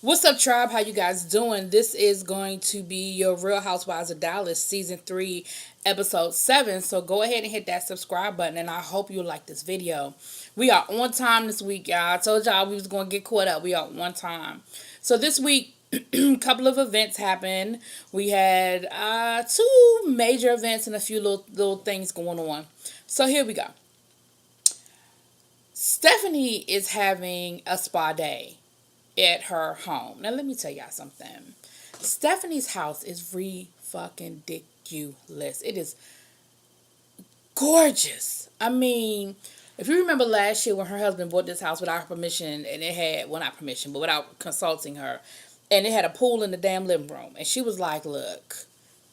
What's up, tribe? How you guys doing? This is going to be your Real Housewives of Dallas season 3, episode 7. So go ahead and hit that subscribe button, and I hope you like this video. We are on time this week, y'all. I told y'all we was going to get caught up. We are on time. So this week, a couple of events happened. We had two major events and a few little things going on. So here we go. Stephanie is having a spa day at her home. Now let me tell y'all something. Stephanie's house is fucking ridiculous. It is gorgeous. I mean, if you remember last year when her husband bought this house without her permission, and it had, well, not permission, but without consulting her, and it had a pool in the damn living room, and she was like, look,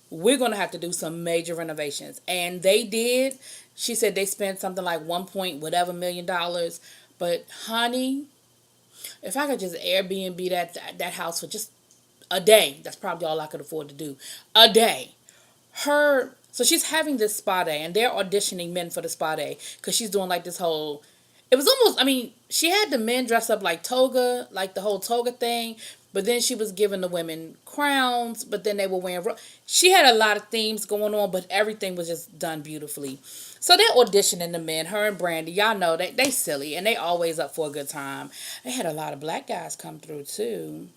we're going to have to do some major renovations. And they did. She said they spent something like 1 point whatever million dollars. But honey, if I could just Airbnb that house for just a day, that's probably all I could afford to do. A day. So she's having this spa day, and they're auditioning men for the spa day because she's doing like this whole. It was almost, I mean, she had the men dress up like toga, like the whole toga thing, but then she was giving the women crowns, but then they were wearing. She had a lot of themes going on, but everything was just done beautifully. So they're auditioning the men, her and Brandy. Y'all know they silly, and they always up for a good time. They had a lot of black guys come through, too.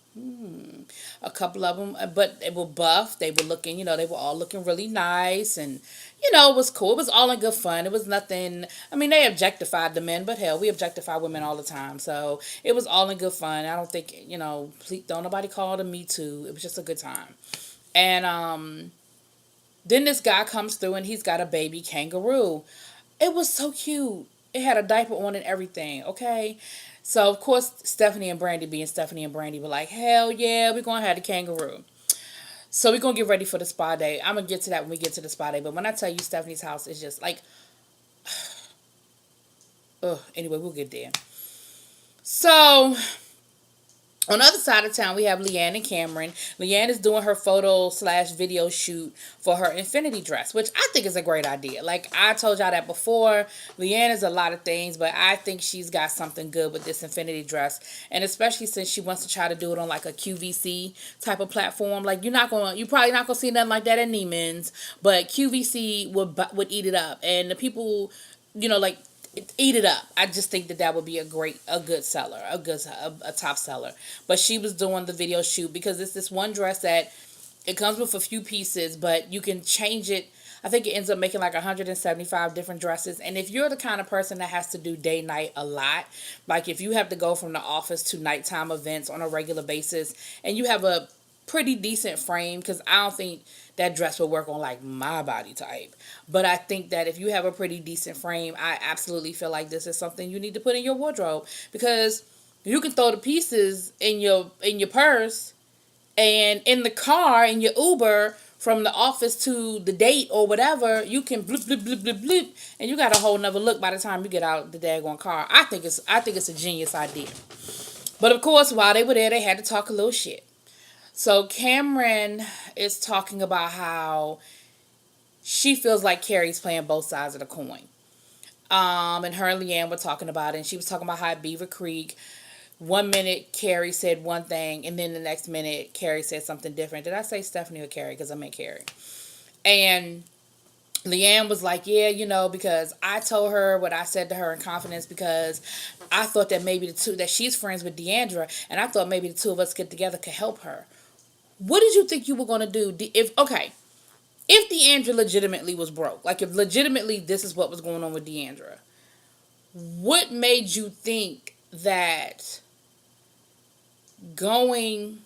A couple of them, but they were buff. They were looking, they were all looking really nice, and it was cool. It was all in good fun. It was nothing. I mean, they objectified the men, but hell, we objectify women all the time. So it was all in good fun. I don't think, please don't nobody call it a Me Too. It was just a good time. And then this guy comes through, and he's got a baby kangaroo. It was so cute. It had a diaper on and everything. Okay. So, of course, Stephanie and Brandy, being Stephanie and Brandy, were like, hell yeah, we're going to have the kangaroo. So, we're going to get ready for the spa day. I'm going to get to that when we get to the spa day. But when I tell you Stephanie's house is just like, anyway, we'll get there. So, on the other side of town, we have Leanne and Cameron. Leanne is doing her photo/video shoot for her infinity dress, which I think is a great idea. Like I told y'all that before, Leanne is a lot of things, but I think she's got something good with this infinity dress. And especially since she wants to try to do it on like a QVC type of platform. Like you're probably not gonna see nothing like that at Neiman's, but QVC would eat it up. And the people, like, eat it up. I just think that would be a good seller, a top seller. But she was doing the video shoot because it's this one dress that it comes with a few pieces, but you can change it. I think it ends up making like 175 different dresses. And if you're the kind of person that has to do day night a lot, like if you have to go from the office to nighttime events on a regular basis, and you have a pretty decent frame, because I don't think that dress will work on like my body type, but I think that if you have a pretty decent frame, I absolutely feel like this is something you need to put in your wardrobe, because you can throw the pieces in your purse, and in the car, in your Uber from the office to the date or whatever, you can bloop bloop bloop bloop bloop, and you got a whole nother look by the time you get out the daggone car. I think it's a genius idea. But of course, while they were there, they had to talk a little shit. So Cameron is talking about how she feels like Carrie's playing both sides of the coin. And her and Leanne were talking about it, and she was talking about how at Beaver Creek, 1 minute Carrie said one thing, and then the next minute Carrie said something different. Did I say Stephanie or Carrie? Because I meant Carrie. And Leanne was like, yeah, because I told her what I said to her in confidence, because I thought that maybe that she's friends with Deandra, and I thought maybe the two of us get together could help her. What did you think you were going to do if Deandra legitimately was broke? Like if legitimately this is what was going on with Deandra. What made you think that going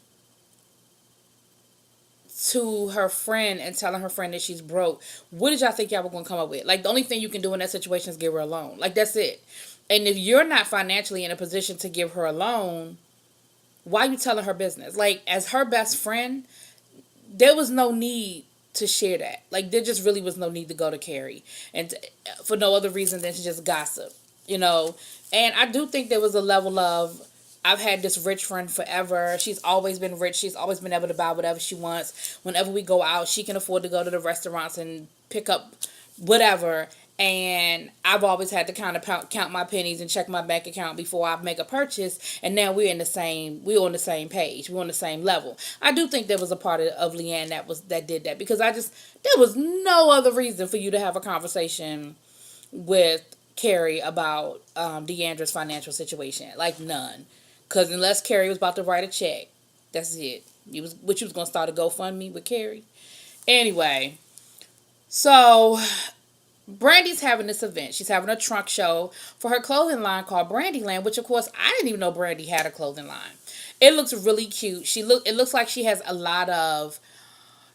to her friend and telling her friend that she's broke, what did y'all think y'all were going to come up with? Like the only thing you can do in that situation is give her a loan. Like that's it. And if you're not financially in a position to give her a loan, why are you telling her business? Like, as her best friend, there was no need to share that. Like, there just really was no need to go to Carrie. And for no other reason than to just gossip, And I do think there was a level of, I've had this rich friend forever. She's always been rich. She's always been able to buy whatever she wants. Whenever we go out, she can afford to go to the restaurants and pick up whatever. And I've always had to kind of count my pennies and check my bank account before I make a purchase. And now we're on the same page, we're on the same level. I do think there was a part of Leanne that did that, because there was no other reason for you to have a conversation with Carrie about Deandra's financial situation, like none. Because unless Carrie was about to write a check, that's it. You was going to start a GoFundMe with Carrie. Anyway, so Brandy's having this event. She's having a trunk show for her clothing line called Brandyland, which of course I didn't even know Brandy had a clothing line. It looks really cute. It looks like she has a lot of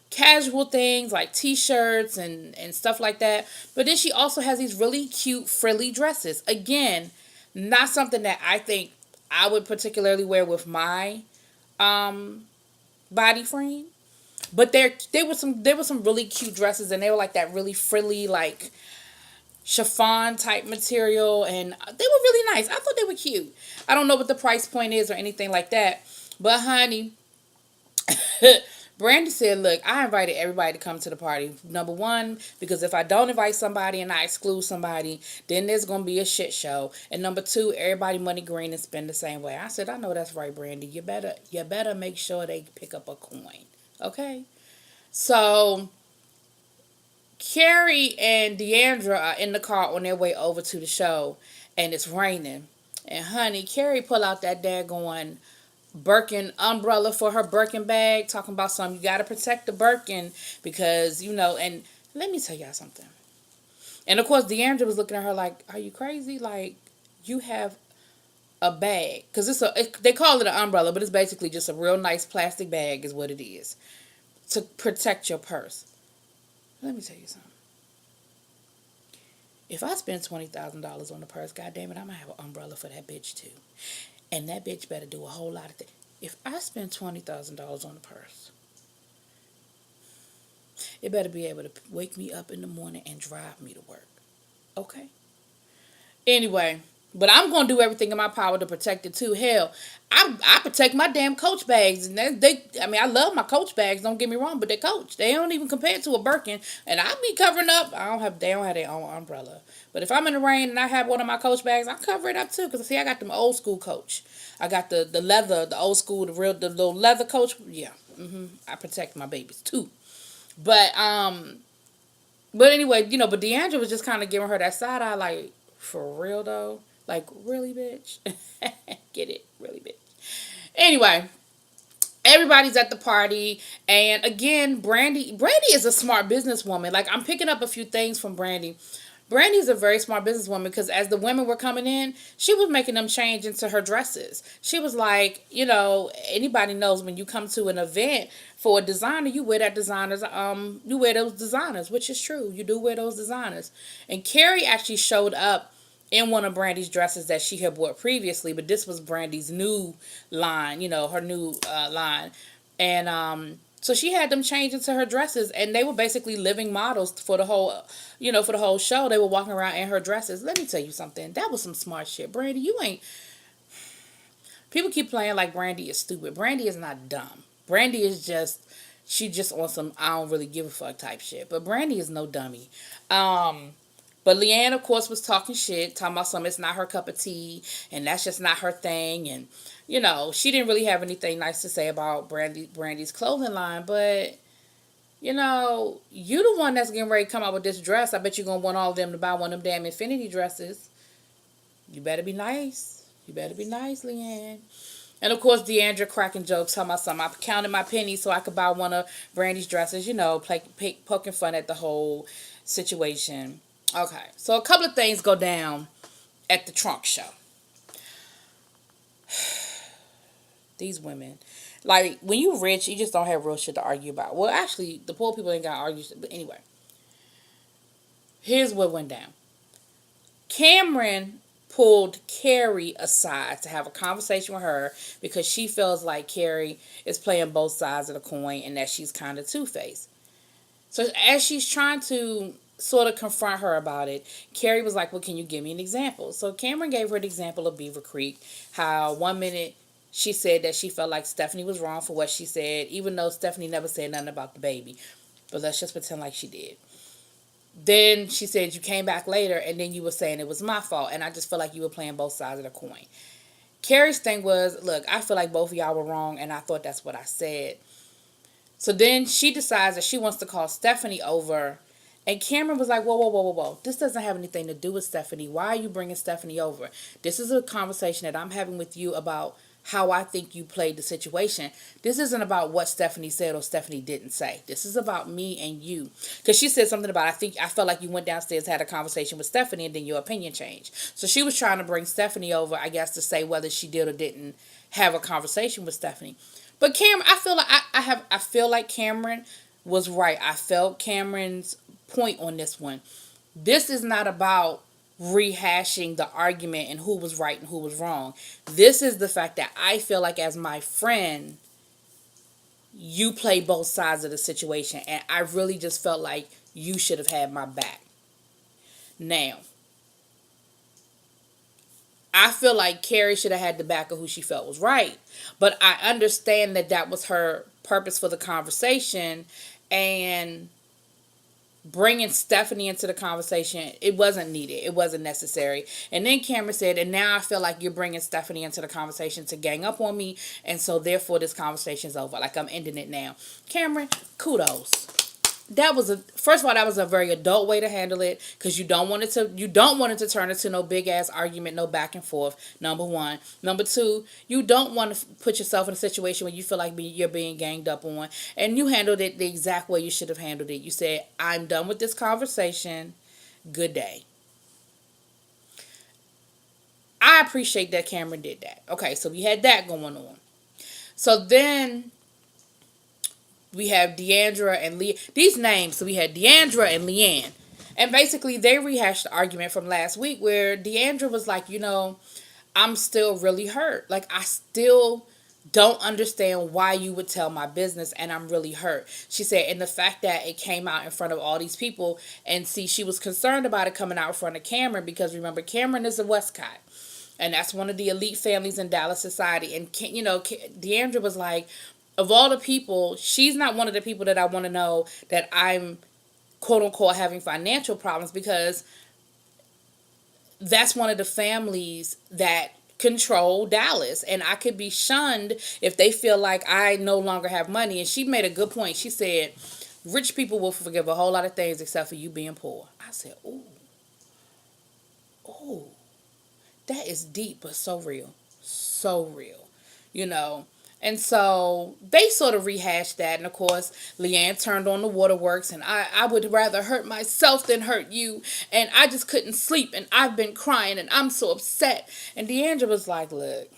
casual things like t-shirts and stuff like that. But then she also has these really cute frilly dresses. Again, not something that I think I would particularly wear with my body frame. But there were some really cute dresses, and they were like that really frilly, like chiffon type material, and they were really nice. I thought they were cute. I don't know what the price point is or anything like that, but honey, Brandy said, look, I invited everybody to come to the party. Number one, because if I don't invite somebody and I exclude somebody, then there's going to be a shit show. And number two, everybody money green and spend the same way. I said, I know that's right, Brandy. You better make sure they pick up a coin. Okay? So Carrie and Deandra are in the car on their way over to the show, and it's raining. And honey, Carrie pull out that daggone Birkin umbrella for her Birkin bag, talking about something. You got to protect the Birkin because, and let me tell y'all something. And of course, Deandra was looking at her like, are you crazy? Like, you have a bag. Because they call it an umbrella, but it's basically just a real nice plastic bag is what it is. To protect your purse. Let me tell you something. If I spend $20,000 on the purse, goddamn it, I'm going to have an umbrella for that bitch too. And that bitch better do a whole lot of things. If I spend $20,000 on a purse, it better be able to wake me up in the morning and drive me to work. Okay? Anyway, but I'm going to do everything in my power to protect it too. Hell, I protect my damn Coach bags. And I love my Coach bags, don't get me wrong, but they're Coach. They don't even compare to a Birkin. And I be covering up. They don't have their own umbrella. But if I'm in the rain and I have one of my Coach bags, I cover it up too. Because see, I got them old school Coach. I got the leather, the old school, the little leather Coach. Yeah. I protect my babies too. But anyway, but Deandra was just kind of giving her that side eye, like, for real though? Like, really, bitch? Get it? Really, bitch? Anyway, everybody's at the party. And again, Brandy is a smart businesswoman. Like, I'm picking up a few things from Brandy. Brandy's a very smart businesswoman because as the women were coming in, she was making them change into her dresses. She was like, anybody knows when you come to an event for a designer, you wear you wear those designers, which is true. You do wear those designers. And Carrie actually showed up in one of Brandy's dresses that she had bought previously, but this was Brandy's new line, her new line. And so she had them change into her dresses, and they were basically living models for the whole show. They were walking around in her dresses. Let me tell you something. That was some smart shit. Brandy, you ain't... People keep playing like Brandy is stupid. Brandy is not dumb. Brandy is just... She just on some I don't really give a fuck type shit. But Brandy is no dummy. But Leanne, of course, was talking shit, talking about something it's not her cup of tea, and that's just not her thing. And, she didn't really have anything nice to say about Brandy's clothing line. But, you the one that's getting ready to come out with this dress. I bet you're going to want all of them to buy one of them damn Infinity dresses. You better be nice. You better be nice, Leanne. And, of course, Deandra cracking jokes, talking about something. I counted my pennies so I could buy one of Brandy's dresses, poking fun at the whole situation. Okay, so a couple of things go down at the trunk show. These women, like, when you rich, you just don't have real shit to argue about. Well, actually, the poor people ain't got to argue. But anyway, here's what went down. Cameron pulled Carrie aside to have a conversation with her because she feels like Carrie is playing both sides of the coin and that she's kind of two-faced. So as she's trying to sort of confront her about it, Carrie was like, well, can you give me an example? So Cameron gave her an example of Beaver Creek, how one minute she said that she felt like Stephanie was wrong for what she said, even though Stephanie never said nothing about the baby. But let's just pretend like she did. Then she said you came back later and then you were saying it was my fault. And I just feel like you were playing both sides of the coin. Carrie's thing was, look, I feel like both of y'all were wrong and I thought that's what I said. So then she decides that she wants to call Stephanie over. And Cameron was like, whoa, whoa, whoa, whoa, whoa. This doesn't have anything to do with Stephanie. Why are you bringing Stephanie over? This is a conversation that I'm having with you about how I think you played the situation. This isn't about what Stephanie said or Stephanie didn't say. This is about me and you. Because she said something about, I felt like you went downstairs, had a conversation with Stephanie, and then your opinion changed. So she was trying to bring Stephanie over, I guess, to say whether she did or didn't have a conversation with Stephanie. But Cameron, I feel like I feel like Cameron was right. I felt Cameron's point on this one. This is not about rehashing the argument and who was right and who was wrong. This is the fact that I feel like, as my friend, you play both sides of the situation, and I really just felt like you should have had my back. Now, I feel like Carrie should have had the back of who she felt was right, but I understand that that was her purpose for the conversation, and bringing Stephanie into the conversation, it wasn't needed. It wasn't necessary. And then Cameron said, and now I feel like you're bringing Stephanie into the conversation to gang up on me, and so therefore this conversation's over. Like, I'm ending it now. Cameron, kudos. That was first of all, that was a very adult way to handle it, because you don't want it to turn into no big ass argument, no back and forth. Number one. Number two, you don't want to put yourself in a situation where you feel like you're being ganged up on, and you handled it the exact way you should have handled it. You said, I'm done with this conversation. Good day. I appreciate that Cameron did that. Okay, so we had that going on. So then we have Deandra and Leanne. These names, so we had Deandra and Leanne. And basically, they rehashed the argument from last week where Deandra was like, I'm still really hurt. Like, I still don't understand why you would tell my business, and I'm really hurt. She said, and the fact that it came out in front of all these people, and see, she was concerned about it coming out in front of Cameron, because remember, Cameron is a Westcott. And that's one of the elite families in Dallas society. And, Deandra was like, of all the people, she's not one of the people that I want to know that I'm, quote unquote, having financial problems, because that's one of the families that control Dallas. And I could be shunned if they feel like I no longer have money. And she made a good point. She said, rich people will forgive a whole lot of things except for you being poor. I said, ooh, that is deep, but so real. So real, And so they sort of rehashed that. And of course, Leanne turned on the waterworks, and I would rather hurt myself than hurt you. And I just couldn't sleep, and I've been crying, and I'm so upset. And Deandra was like, look,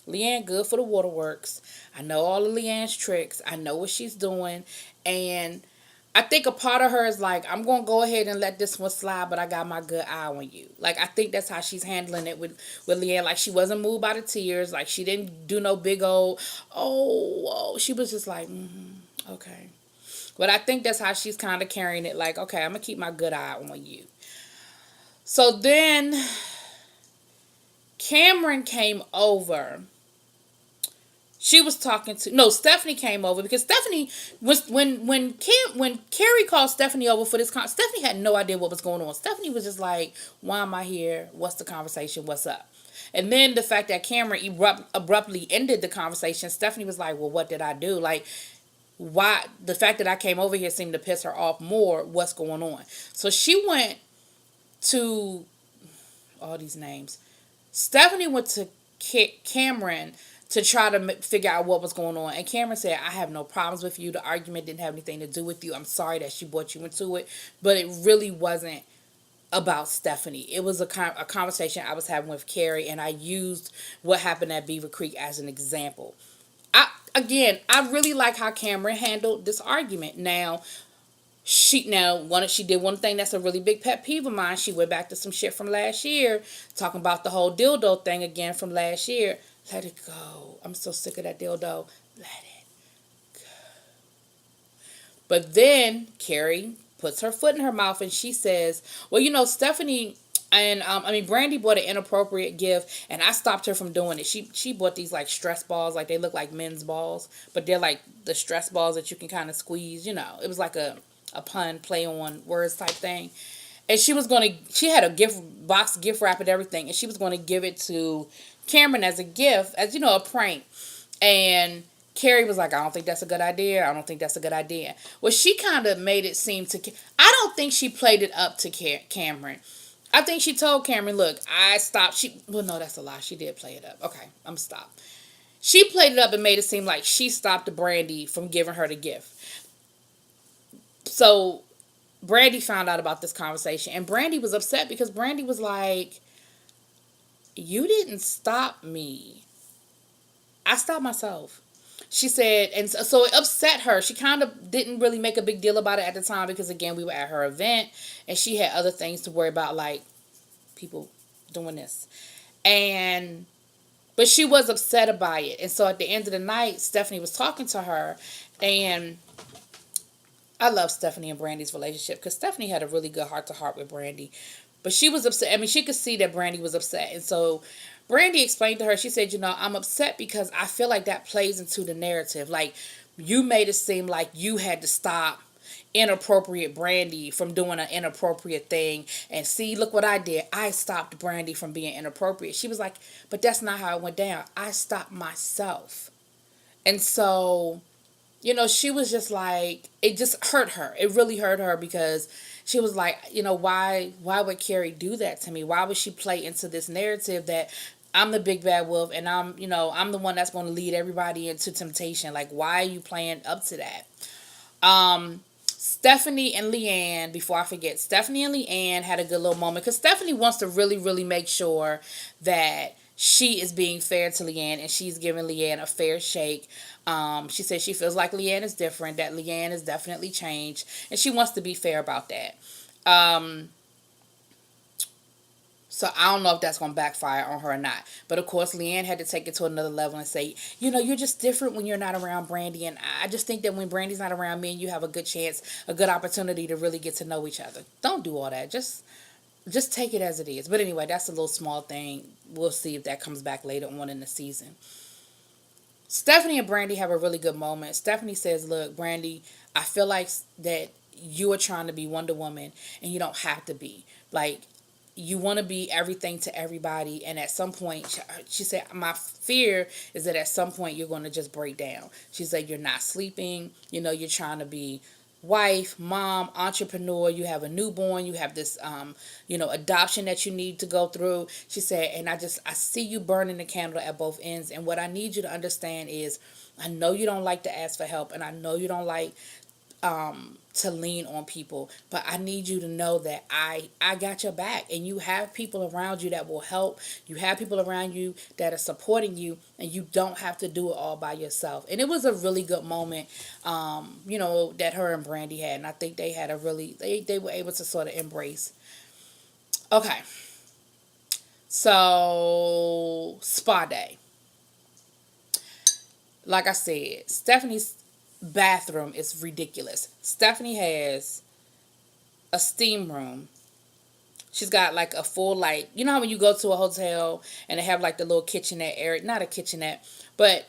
Leanne good for the waterworks. I know all of Leanne's tricks. I know what she's doing. And I think a part of her is like, I'm going to go ahead and let this one slide, but I got my good eye on you. Like, I think that's how she's handling it with Leanne. Like, she wasn't moved by the tears. Like, she didn't do no big old, oh. She was just like, okay. But I think that's how she's kind of carrying it. Like, okay, I'm going to keep my good eye on you. So then Cameron came over. She was talking to Stephanie came over, because Stephanie was when Carrie called Stephanie over for this Stephanie had no idea what was going on. Stephanie was just like, why am I here? What's the conversation? What's up? And then the fact that Cameron abruptly ended the conversation, Stephanie was like, well, what did I do? Like, why? The fact that I came over here seemed to piss her off more. What's going on? So she went to all these names. Stephanie went to Cameron to try to figure out what was going on. And Cameron said, I have no problems with you. The argument didn't have anything to do with you. I'm sorry that she brought you into it. But it really wasn't about Stephanie. It was a conversation I was having with Carrie, and I used what happened at Beaver Creek as an example. I really like how Cameron handled this argument. Now, she did one thing that's a really big pet peeve of mine. She went back to some shit from last year, talking about the whole dildo thing again from last year. Let it go. I'm so sick of that dildo. Let it go. But then Carrie puts her foot in her mouth and she says, well, Stephanie and Brandy bought an inappropriate gift, and I stopped her from doing it. She bought these like stress balls, like they look like men's balls, but they're like the stress balls that you can kind of squeeze. It was like a a pun, play on words type thing. And she had a gift wrap and everything, and she was gonna give it to Cameron as a gift, as you know, a prank. And Carrie was like, I don't think that's a good idea. I don't think that's a good idea. Well, she kind of made it seem to, I don't think she played it up to Cameron. I think she told Cameron, look, I stopped. Well, no, that's a lie. She did play it up. Okay, I'm stopped. She played it up and made it seem like she stopped Brandy from giving her the gift. So Brandy found out about this conversation, and Brandy was upset because Brandy was like, you didn't stop me. I stopped myself. She said, and so it upset her. She kind of didn't really make a big deal about it at the time because, again, we were at her event and she had other things to worry about, like people doing this. But she was upset about it. And so at the end of the night, Stephanie was talking to her, and I love Stephanie and Brandy's relationship because Stephanie had a really good heart to heart with Brandy. But she was upset. I mean, she could see that Brandy was upset. And so Brandy explained to her, she said, I'm upset because I feel like that plays into the narrative. Like, you made it seem like you had to stop inappropriate Brandy from doing an inappropriate thing. And see, look what I did. I stopped Brandy from being inappropriate. She was like, but that's not how it went down. I stopped myself. And so, she was just like, it just hurt her. It really hurt her because she was like, why would Carrie do that to me? Why would she play into this narrative that I'm the big bad wolf and I'm the one that's going to lead everybody into temptation? Like, why are you playing up to that? Stephanie and Leanne, before I forget, Stephanie and Leanne had a good little moment because Stephanie wants to really, really make sure that she is being fair to Leanne and she's giving Leanne a fair shake. She says she feels like Leanne is different, that Leanne has definitely changed, and she wants to be fair about that. So I don't know if that's going to backfire on her or not. But of course, Leanne had to take it to another level and say, you're just different when you're not around Brandy. And I just think that when Brandy's not around me and you have a good chance, a good opportunity to really get to know each other. Don't do all that. Just take it as it is. But anyway, that's a little small thing. We'll see if that comes back later on in the season. Stephanie and Brandy have a really good moment. Stephanie says, look, Brandy, I feel like that you are trying to be Wonder Woman and you don't have to be. Like, you want to be everything to everybody, and at some point, she said, my fear is that at some point you're going to just break down. She said, you're not sleeping, you're trying to be wife, mom, entrepreneur, you have a newborn, you have this adoption that you need to go through. She said, and I see you burning the candle at both ends, and what I need you to understand is, I know you don't like to ask for help, and I know you don't like to lean on people, but I need you to know that I got your back, and you have people around you that will help. You have people around you that are supporting you, and you don't have to do it all by yourself. And it was a really good moment, that her and Brandy had, and I think they had they were able to sort of embrace. Okay, so spa day. Like I said, Stephanie's bathroom is ridiculous. Stephanie has a steam room. She's got like a full, like, you know how when you go to a hotel and they have like the little kitchenette area, not a kitchenette, but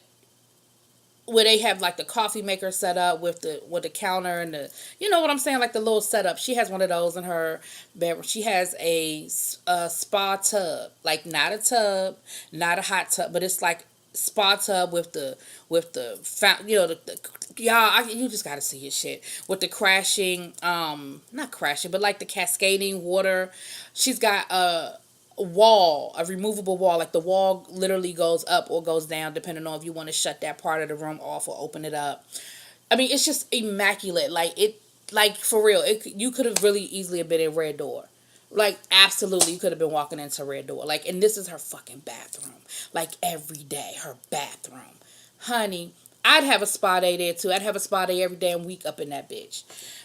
where they have like the coffee maker set up with the counter and the, you know what I'm saying, like the little setup. She has one of those in her bedroom. She has a spa tub, like not a tub, not a hot tub, but it's like spa tub with the fountain, y'all, you just gotta see his shit with the crashing, not crashing, but like the cascading water. She's got a removable wall, like the wall literally goes up or goes down depending on if you want to shut that part of the room off or open it up. I mean, it's just immaculate. Like for real, you could have really easily have been in Red Door. Like, absolutely, you could have been walking into Red Door. Like, and this is her fucking bathroom. Like, every day, her bathroom. Honey, I'd have a spa day there, too. I'd have a spa day every damn week up in that bitch.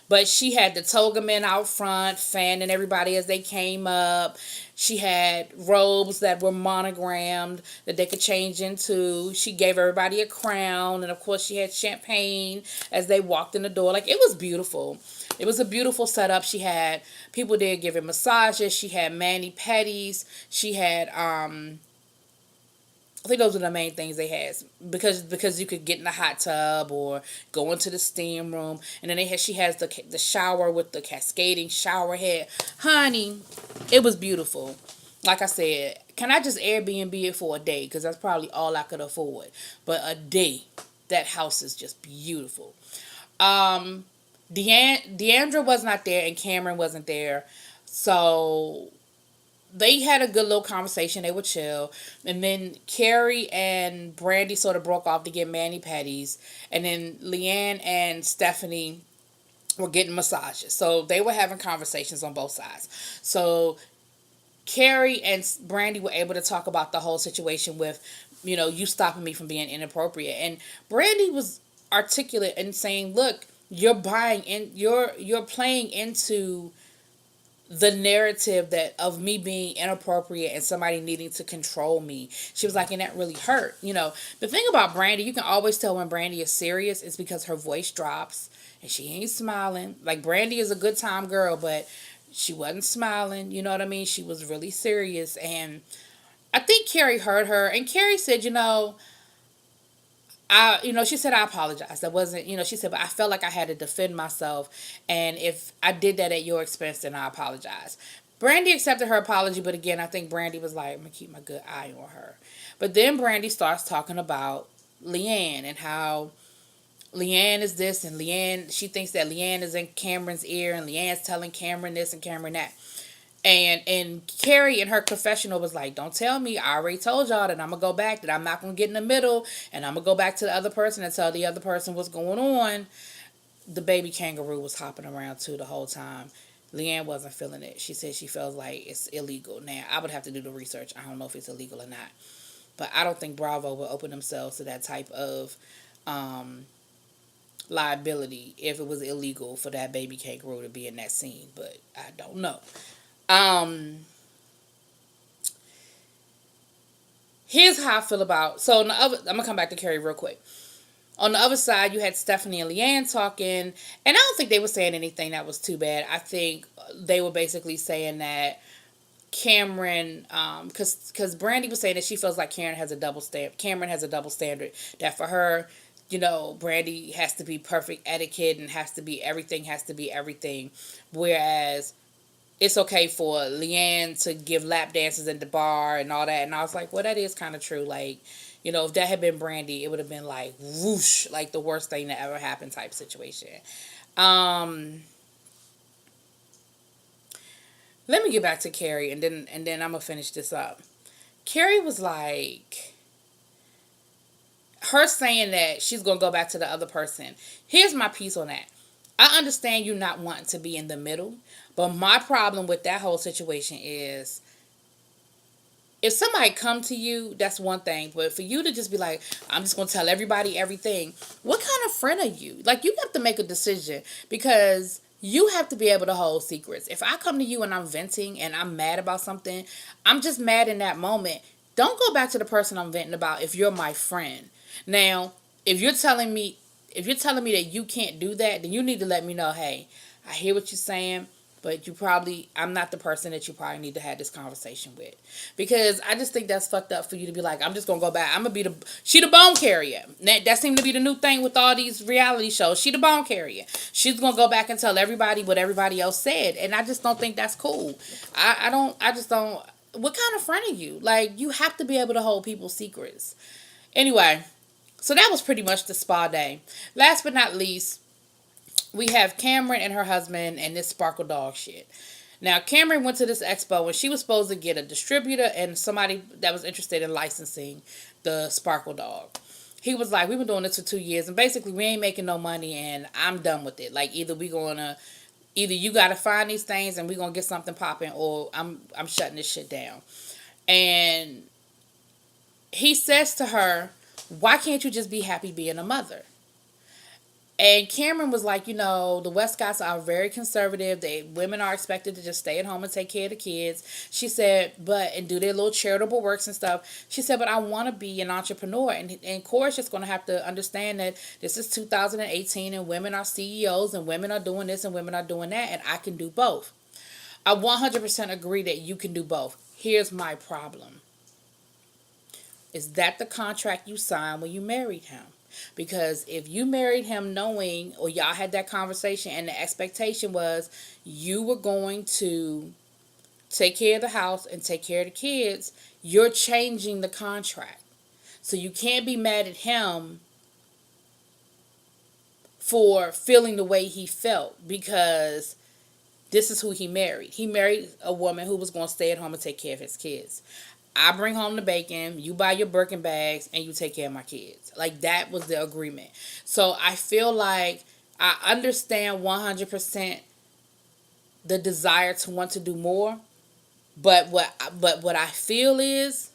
But she had the toga men out front, fanning everybody as they came up. She had robes that were monogrammed that they could change into. She gave everybody a crown. And, of course, she had champagne as they walked in the door. Like, it was beautiful. It was a beautiful setup. She had people there giving massages. She had mani-pedis. She had I think those were the main things they had, because you could get in the hot tub or go into the steam room, and then she has the shower with the cascading shower head. Honey, it was beautiful. Like I said, can I just Airbnb it for a day? Because that's probably all I could afford. But a day, that house is just beautiful. Um, Deandra was not there, and Cameron wasn't there, so they had a good little conversation. They were chill. And then Carrie and Brandy sort of broke off to get mani pedis. And then Leanne and Stephanie were getting massages. So they were having conversations on both sides. So Carrie and Brandy were able to talk about the whole situation with, you stopping me from being inappropriate. And Brandy was articulate and saying, look, you're buying in, you're playing into the narrative that of me being inappropriate and somebody needing to control me. She was like, and that really hurt. The thing about Brandy, you can always tell when Brandy is serious is because her voice drops and she ain't smiling. Like, Brandy is a good time girl, but she wasn't smiling. You know what I mean? She was really serious. And I think Carrie heard her, and Carrie said, she said, I apologize. That wasn't, she said, but I felt like I had to defend myself. And if I did that at your expense, then I apologize. Brandy accepted her apology, but again, I think Brandy was like, I'm going to keep my good eye on her. But then Brandy starts talking about Leanne and how Leanne is this, and she thinks that Leanne is in Cameron's ear, and Leanne's telling Cameron this and Cameron that. And Carrie in her confessional was like, don't tell me, I already told y'all that I'm going to go back, that I'm not going to get in the middle, and I'm going to go back to the other person and tell the other person what's going on. The baby kangaroo was hopping around too the whole time. Leanne wasn't feeling it. She said she feels like it's illegal. Now, I would have to do the research. I don't know if it's illegal or not. But I don't think Bravo will open themselves to that type of liability if it was illegal for that baby kangaroo to be in that scene. But I don't know. Here's how I feel about. So on the other, I'm gonna come back to Carrie real quick. On the other side, you had Stephanie and Leanne talking, and I don't think they were saying anything that was too bad. I think they were basically saying that Cameron, because Brandy was saying that she feels like Cameron has a double standard. That for her, Brandy has to be perfect etiquette and has to be everything, whereas it's okay for Leanne to give lap dances at the bar and all that. And I was like, well, that is kind of true. Like, if that had been Brandy, it would have been like whoosh, like the worst thing that ever happened type situation. Let me get back to Carrie, and then I'm gonna finish this up. Carrie was like, her saying that she's gonna go back to the other person. Here's my piece on that. I understand you not wanting to be in the middle, but my problem with that whole situation is, if somebody come to you, that's one thing. But for you to just be like, I'm just going to tell everybody everything. What kind of friend are you? Like, you have to make a decision, because you have to be able to hold secrets. If I come to you and I'm venting and I'm mad about something, I'm just mad in that moment. Don't go back to the person I'm venting about if you're my friend. Now, if you're telling me that you can't do that, then you need to let me know, hey, I hear what you're saying, but I'm not the person that you probably need to have this conversation with. Because I just think that's fucked up for you to be like, I'm just going to go back. I'm going to be she the bone carrier. That seemed to be the new thing with all these reality shows. She the bone carrier. She's going to go back and tell everybody what everybody else said. And I just don't think that's cool. I just don't. What kind of friend are you? Like, you have to be able to hold people's secrets. Anyway, so that was pretty much the spa day. Last but not least, we have Cameron and her husband and this sparkle dog shit. Now, Cameron went to this expo and she was supposed to get a distributor and somebody that was interested in licensing the sparkle dog. He was like, we've been doing this for 2 years and basically we ain't making no money and I'm done with it. Like, either you got to find these things and we're going to get something popping, or I'm shutting this shit down. And he says to her, why can't you just be happy being a mother? And Cameron was like, the Westcotts are very conservative. Women are expected to just stay at home and take care of the kids. She said, and do their little charitable works and stuff. She said, but I want to be an entrepreneur. And Corey's just going to have to understand that this is 2018 and women are CEOs and women are doing this and women are doing that. And I can do both. I 100% agree that you can do both. Here's my problem. Is that the contract you signed when you married him? Because if you married him knowing, or y'all had that conversation and the expectation was you were going to take care of the house and take care of the kids, you're changing the contract. So you can't be mad at him for feeling the way he felt, because this is who he married. He married a woman who was going to stay at home and take care of his kids. I bring home the bacon, you buy your Birkin bags, and you take care of my kids. Like, that was the agreement. So I feel like I understand 100% the desire to want to do more, but what I feel is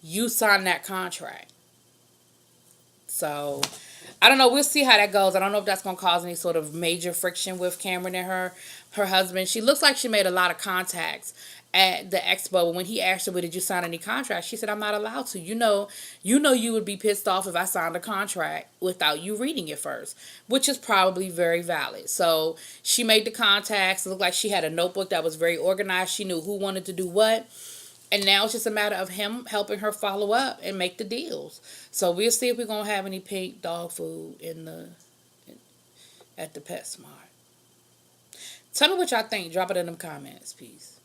you signed that contract. So I don't know. We'll see how that goes. I don't know if that's going to cause any sort of major friction with Cameron and her husband. She looks like she made a lot of contacts at the expo. But when he asked her, "Well, did you sign any contracts?" She said, "I'm not allowed to. You would be pissed off if I signed a contract without you reading it first," which is probably very valid. So she made the contacts. It looked like she had a notebook that was very organized. She knew who wanted to do what. And now it's just a matter of him helping her follow up and make the deals. So we'll see if we're going to have any pink dog food at the PetSmart. Tell me what y'all think. Drop it in them comments. Peace.